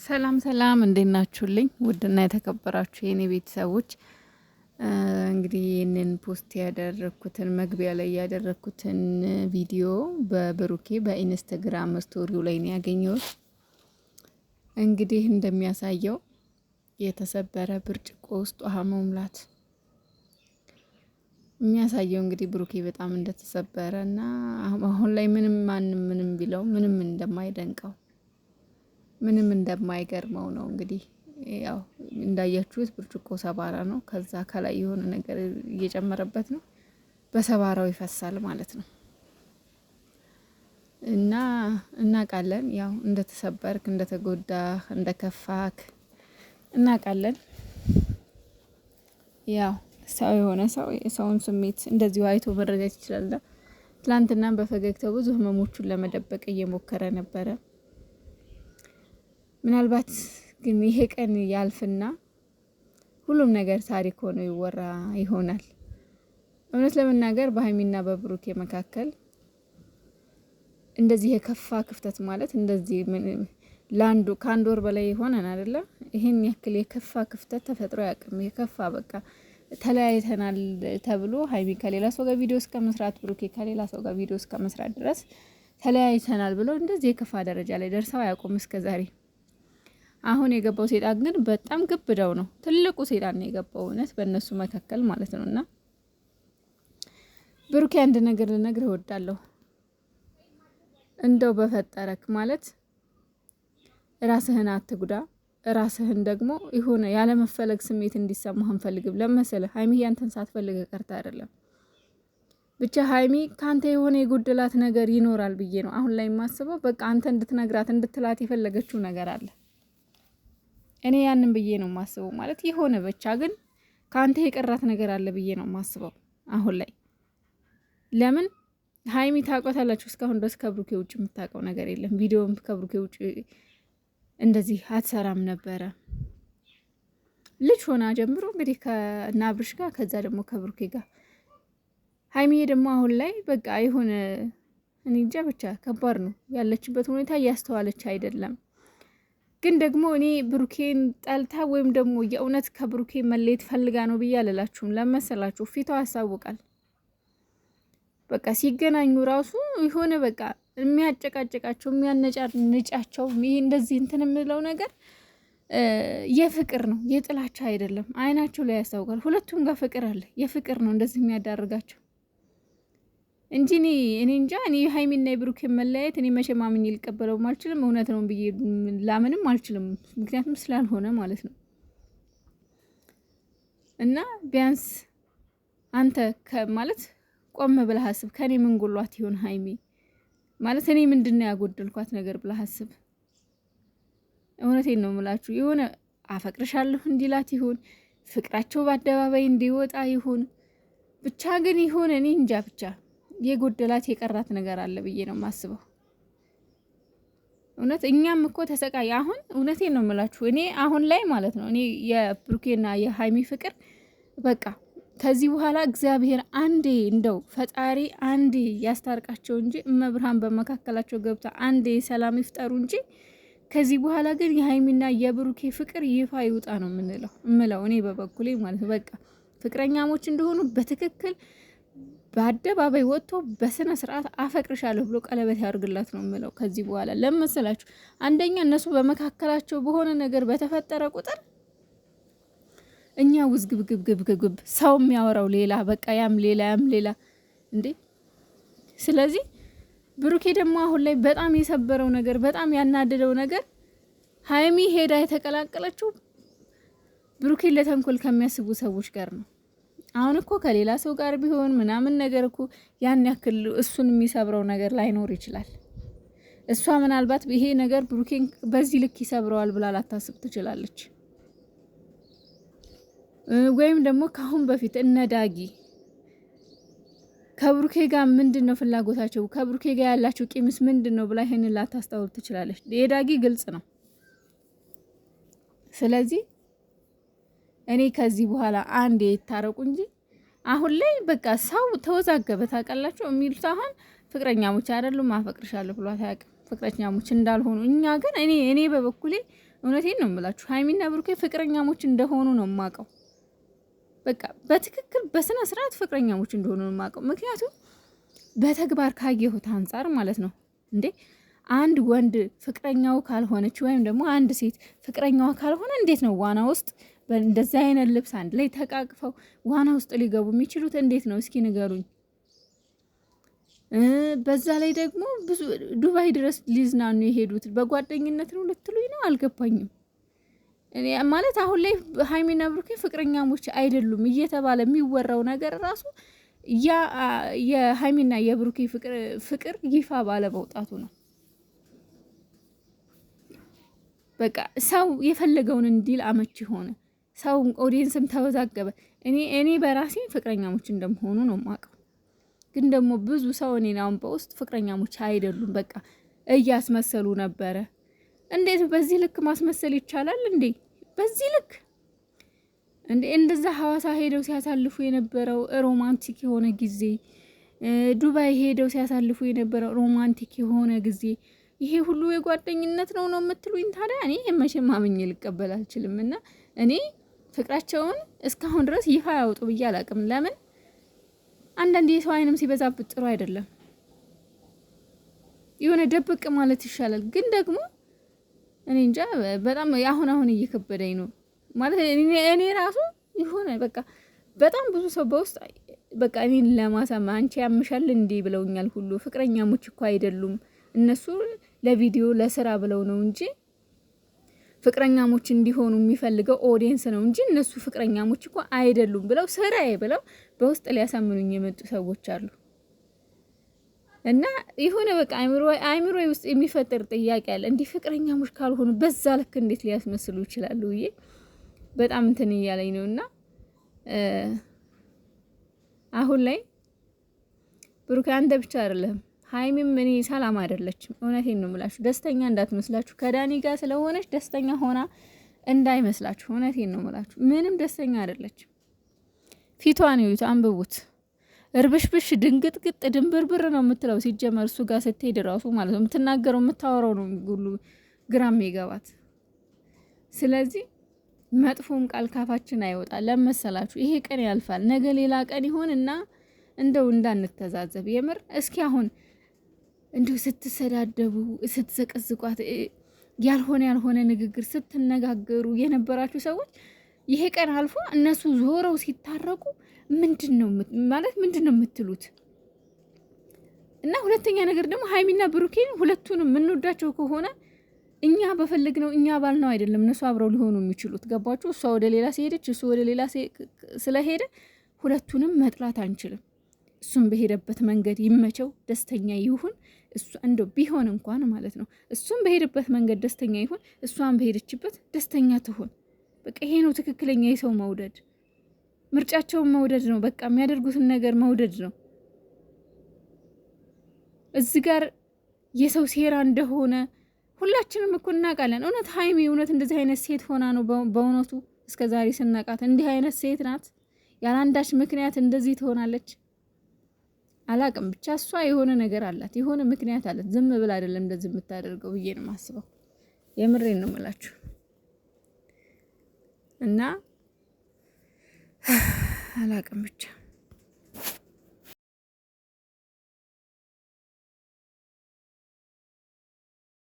ሰላም ሰላም እንዴት ናችሁልኝ? ውድና የተከበራችሁ የኔ ቤተሰቦች እንግዲህ ይህንን ፖስት ያደረኩትን መግቢያ ላይ ያደረኩትን ቪዲዮ በብሩኬ በኢንስታግራም ስቶሪው ላይ ነው ያገኘሁት። እንግዲህ እንደሚያሳየው የተሰበረ ብርጭቆ ውስጥ ውሃ መሙላት የሚያሳየው እንግዲህ ብሩኬ በጣም እንደተሰበረ እና አሁን ላይ ምንም ቢለው ምንም እንደማይደንቀው ምንም እንደማይገርመው ነው። እንግዲህ ያው እንዳያችሁት ብርጭቆ ሰባራ ነው። ከዛ ከላይ የሆነ ነገር እየጨመረበት ነው። በሰባራው ይፈሳል ማለት ነው። እና እናውቃለን ያው እንደተሰበርክ፣ እንደተጎዳህ፣ እንደከፋክ እናውቃለን። ያው ሰው የሆነ ሰው የሰውን ስሜት እንደዚሁ አይቶ መረዳት ይችላል። ትላንትና በፈገግታው ብዙ ህመሞቹን ለመደበቅ እየሞከረ ነበረ። ምናልባት ግን ይሄ ቀን ያልፍና ሁሉም ነገር ታሪክ ሆኖ ይወራ ይሆናል። እውነት ለመናገር በሀይሚና በብሩኬ መካከል እንደዚህ የከፋ ክፍተት ማለት እንደዚህ ከአንድ ወር በላይ ሆነን አይደለ? ይሄን ያክል የከፋ ክፍተት ተፈጥሮ ያቅም የከፋ በቃ ተለያይተናል ተብሎ ሀይሚ ከሌላ ሰው ጋር ቪዲዮ እስከ መስራት፣ ብሩኬ ከሌላ ሰው ጋር ቪዲዮ እስከ መስራት ድረስ ተለያይተናል ብሎ እንደዚህ የከፋ ደረጃ ላይ ደርሰው አያውቁም እስከዛሬ። አሁን የገባው ሴጣን ግን በጣም ግብዳው ነው። ትልቁ ሴጣን ነው የገባው እውነት በእነሱ መካከል ማለት ነው። እና ብሩኬ አንድ ነገር ልነግርህ እወዳለሁ። እንደው በፈጠረክ ማለት ራስህን አትጉዳ። ራስህን ደግሞ የሆነ ያለመፈለግ ስሜት እንዲሰማህ አንፈልግም። ለመሰለ ሀይሚ ያንተን ሳትፈልግ ቀርታ አይደለም። ብቻ ሀይሚ ካንተ የሆነ የጎደላት ነገር ይኖራል ብዬ ነው አሁን ላይ የማስበው። በቃ አንተ እንድትነግራት እንድትላት የፈለገችው ነገር አለ። እኔ ያንን ብዬ ነው የማስበው። ማለት የሆነ ብቻ ግን ካንተ የቀራት ነገር አለ ብዬ ነው የማስበው አሁን ላይ። ለምን ሀይሚ ታውቃታላችሁ፣ እስካሁን ድረስ ከብሩኬ ውጭ የምታውቀው ነገር የለም። ቪዲዮም ከብሩኬ ውጭ እንደዚህ አትሰራም ነበረ። ልጅ ሆና ጀምሮ እንግዲህ ከናብርሽ ጋር ከዛ ደግሞ ከብሩኬ ጋር። ሀይሚዬ ደግሞ አሁን ላይ በቃ የሆነ እኔ እንጃ ብቻ ከባድ ነው ያለችበት ሁኔታ፣ እያስተዋለች አይደለም። ግን ደግሞ እኔ ብሩኬን ጠልታ ወይም ደግሞ የእውነት ከብሩኬ መለየት ፈልጋ ነው ብዬ አልላችሁም። ለመሰላችሁ ፊቷ ያሳውቃል። በቃ ሲገናኙ ራሱ የሆነ በቃ የሚያጨቃጨቃቸው የሚያነጫንጫቸው ይሄ እንደዚህ እንትን የምለው ነገር የፍቅር ነው የጥላቻ አይደለም። አይናቸው ላይ ያስታውቃል። ሁለቱም ጋር ፍቅር አለ። የፍቅር ነው እንደዚህ የሚያዳርጋቸው እንጂ እኔ እንጃ። እኔ ሀይሚና የብሩኬ መለያየት እኔ መቼም አምኜ ልቀበለውም አልችልም። እውነት ነው ብዬ ላምንም አልችልም። ምክንያቱም ስላልሆነ ማለት ነው። እና ቢያንስ አንተ ማለት ቆም ብለህ አስብ። ከኔ ምን ጎሏት ይሆን ሀይሚ ማለት እኔ ምንድነው ያጎደልኳት ነገር ብለህ አስብ። እውነቴን ነው የምላችሁ። የሆነ አፈቅርሻለሁ እንዲላት ይሁን ፍቅራቸው በአደባባይ እንዲወጣ ይሁን ብቻ ግን ይሁን እኔ እንጃ ብቻ የጎደላት የቀራት ነገር አለ ብዬ ነው የማስበው። እውነት እኛም እኮ ተሰቃይ። አሁን እውነቴን ነው የምላችሁ እኔ አሁን ላይ ማለት ነው እኔ የብሩኬና የሀይሚ ፍቅር በቃ ከዚህ በኋላ እግዚአብሔር አንዴ እንደው ፈጣሪ አንዴ ያስታርቃቸው እንጂ እመብርሃን በመካከላቸው ገብታ አንዴ ሰላም ይፍጠሩ እንጂ ከዚህ በኋላ ግን የሀይሚና የብሩኬ ፍቅር ይፋ ይውጣ ነው እምለው እኔ በበኩሌ ማለት በቃ ፍቅረኛሞች እንደሆኑ በትክክል በአደባባይ ወጥቶ በስነ ስርዓት አፈቅርሻለሁ ብሎ ቀለበት ያርግላት ነው እምለው። ከዚህ በኋላ ለምሳላችሁ አንደኛ እነሱ በመካከላቸው በሆነ ነገር በተፈጠረ ቁጥር እኛ ውዝግብግብግብግብ ሰው የሚያወራው ሌላ በቃ ያም ሌላ እንዴ። ስለዚህ ብሩኬ ደግሞ አሁን ላይ በጣም የሰበረው ነገር በጣም ያናደደው ነገር ሀይሚ ሄዳ የተቀላቀለችው ብሩኬን ለተንኮል ከሚያስቡ ሰዎች ጋር ነው። አሁን እኮ ከሌላ ሰው ጋር ቢሆን ምናምን ነገር እኮ ያን ያክል እሱን የሚሰብረው ነገር ላይኖር ይችላል። እሷ ምናልባት ይሄ ነገር ብሩኬን በዚህ ልክ ይሰብረዋል ብላ ላታስብ ትችላለች። ወይም ደግሞ ካሁን በፊት እነዳጊ ከብሩኬ ጋር ምንድነው ፍላጎታቸው፣ ከብሩኬ ጋር ያላቸው ቂምስ ምንድነው ብላ ይሄንን ላታስታውል ትችላለች። የዳጊ ግልጽ ነው። ስለዚህ እኔ ከዚህ በኋላ አንዴ ይታረቁ እንጂ አሁን ላይ በቃ ሰው ተወዛገበ። ታውቃላችሁ የሚሉት አሁን ፍቅረኛሞች አይደሉም አፈቅርሻለሁ ብሏት አያውቅም። ፍቅረኛሞች እንዳልሆኑ። እኛ ግን እኔ በበኩሌ እውነቴን ነው የምላችሁ ሀይሚና ብሩኬ ፍቅረኛሞች እንደሆኑ ነው የማውቀው። በቃ በትክክል በስነ ስርዓት ፍቅረኛሞች እንደሆኑ ነው የማውቀው። ምክንያቱም በተግባር ካየሁት አንጻር ማለት ነው። እንዴ አንድ ወንድ ፍቅረኛው ካልሆነች ወይም ደግሞ አንድ ሴት ፍቅረኛዋ ካልሆነ እንዴት ነው ዋና ውስጥ እንደዚህ አይነት ልብስ አንድ ላይ ተቃቅፈው ዋና ውስጥ ሊገቡ የሚችሉት? እንዴት ነው እስኪ ንገሩኝ። በዛ ላይ ደግሞ ብዙ ዱባይ ድረስ ሊዝናኑ የሄዱት በጓደኝነት ነው ልትሉኝ ነው? አልገባኝም። እኔ ማለት አሁን ላይ ሀይሚና ብሩኬ ፍቅረኛሞች አይደሉም እየተባለ የሚወራው ነገር ራሱ ያ የሀይሚና የብሩኬ ፍቅር ይፋ ባለ መውጣቱ ነው። በቃ ሰው የፈለገውን እንዲል አመቺ ሆነ። ሰው ኦዲየንስም ተወዛገበ። እኔ በራሴ ፍቅረኛሞች እንደመሆኑ ነው የማውቀው። ግን ደግሞ ብዙ ሰው እኔን አሁን በውስጥ ፍቅረኛሞች አይደሉም በቃ እያስመሰሉ ነበረ። እንዴት በዚህ ልክ ማስመሰል ይቻላል እንዴ? በዚህ ልክ እንዴ! እንደዛ ሐዋሳ ሄደው ሲያሳልፉ የነበረው ሮማንቲክ የሆነ ጊዜ፣ ዱባይ ሄደው ሲያሳልፉ የነበረው ሮማንቲክ የሆነ ጊዜ፣ ይሄ ሁሉ የጓደኝነት ነው የምትሉኝ? ታዲያ እኔ መቼም አምኜ ልቀበል አልችልም። እና እኔ ፍቅራቸውን እስካሁን ድረስ ይፋ ያወጡ ብዬ አላቅም። ለምን አንዳንድ የሰው አይንም ሲበዛበት ጥሩ አይደለም። የሆነ ደብቅ ማለት ይሻላል። ግን ደግሞ እኔ እንጃ በጣም አሁን እየከበደኝ ነው ማለት እኔ ራሱ የሆነ በቃ በጣም ብዙ ሰው በውስጥ በቃ እኔን ለማሳማ አንቺ ያምሻል እንዴ ብለውኛል ሁሉ። ፍቅረኛሞች እኮ አይደሉም እነሱ ለቪዲዮ ለስራ ብለው ነው እንጂ ፍቅረኛሞች እንዲሆኑ የሚፈልገው ኦዲየንስ ነው እንጂ እነሱ ፍቅረኛሞች እኮ አይደሉም ብለው ስራዬ ብለው በውስጥ ሊያሳምኑኝ የመጡ ሰዎች አሉ። እና የሆነ በቃ አይምሮ ውስጥ የሚፈጠር ጥያቄ አለ። እንዲህ ፍቅረኛሞች ካልሆኑ በዛ ልክ እንዴት ሊያስመስሉ ይችላሉ ብዬ በጣም እንትን እያለኝ ነው። እና አሁን ላይ ብሩክ አንተ ብቻ አይደለም ሀይሚም እኔ ሰላም አይደለችም። እውነቴን ነው የምላችሁ። ደስተኛ እንዳትመስላችሁ ከዳኒ ጋር ስለሆነች ደስተኛ ሆና እንዳይመስላችሁ። እውነቴን ነው የምላችሁ። ምንም ደስተኛ አይደለችም። ፊቷን ይዩት፣ አንብቡት። እርብሽብሽ ድንግጥግጥ ድንብርብር ነው የምትለው። ሲጀመር እሱ ጋር ስትሄድ ራሱ ማለት ነው የምትናገረው የምታወራው ነው ሁሉ ግራም ይገባት። ስለዚህ መጥፎም ቃል ካፋችን አይወጣ። ለመሰላችሁ ይሄ ቀን ያልፋል፣ ነገ ሌላ ቀን ይሆንና እንደው እንዳንተዛዘብ የምር እስኪ አሁን እንዲሁ ስትሰዳደቡ ስትዘቀዝቋት ያልሆነ ንግግር ስትነጋገሩ የነበራችሁ ሰዎች ይሄ ቀን አልፎ እነሱ ዞረው ሲታረቁ ምንድነው የምትሉት? እና ሁለተኛ ነገር ደግሞ ሀይሚና ብሩኬን ሁለቱንም የምንወዳቸው ከሆነ እኛ በፈልግነው እኛ ባልነው አይደለም እነሱ አብረው ሊሆኑ የሚችሉት። ገባችሁ? እሷ ወደ ሌላ ሲሄደች እሱ ወደ ሌላ ስለሄደ ሁለቱንም መጥላት አንችልም። እሱም በሄደበት መንገድ ይመቸው፣ ደስተኛ ይሁን። እሱ እንደው ቢሆን እንኳን ማለት ነው እሱም በሄደበት መንገድ ደስተኛ ይሁን፣ እሷም በሄደችበት ደስተኛ ትሁን። በቃ ይሄ ነው ትክክለኛ የሰው መውደድ። ምርጫቸውን መውደድ ነው። በቃ የሚያደርጉትን ነገር መውደድ ነው። እዚህ ጋር የሰው ሴራ እንደሆነ ሁላችንም እኮ እናውቃለን። እውነት ሀይሚ እውነት እንደዚህ አይነት ሴት ሆና ነው በእውነቱ እስከ ዛሬ ስናቃት እንዲህ አይነት ሴት ናት? ያላንዳች ምክንያት እንደዚህ ትሆናለች? አላቅም። ብቻ እሷ የሆነ ነገር አላት፣ የሆነ ምክንያት አላት። ዝም ብላ አይደለም እንደዚህ የምታደርገው ብዬ ነው የማስበው። የምሬን ነው የምላችሁ። እና አላቅም ብቻ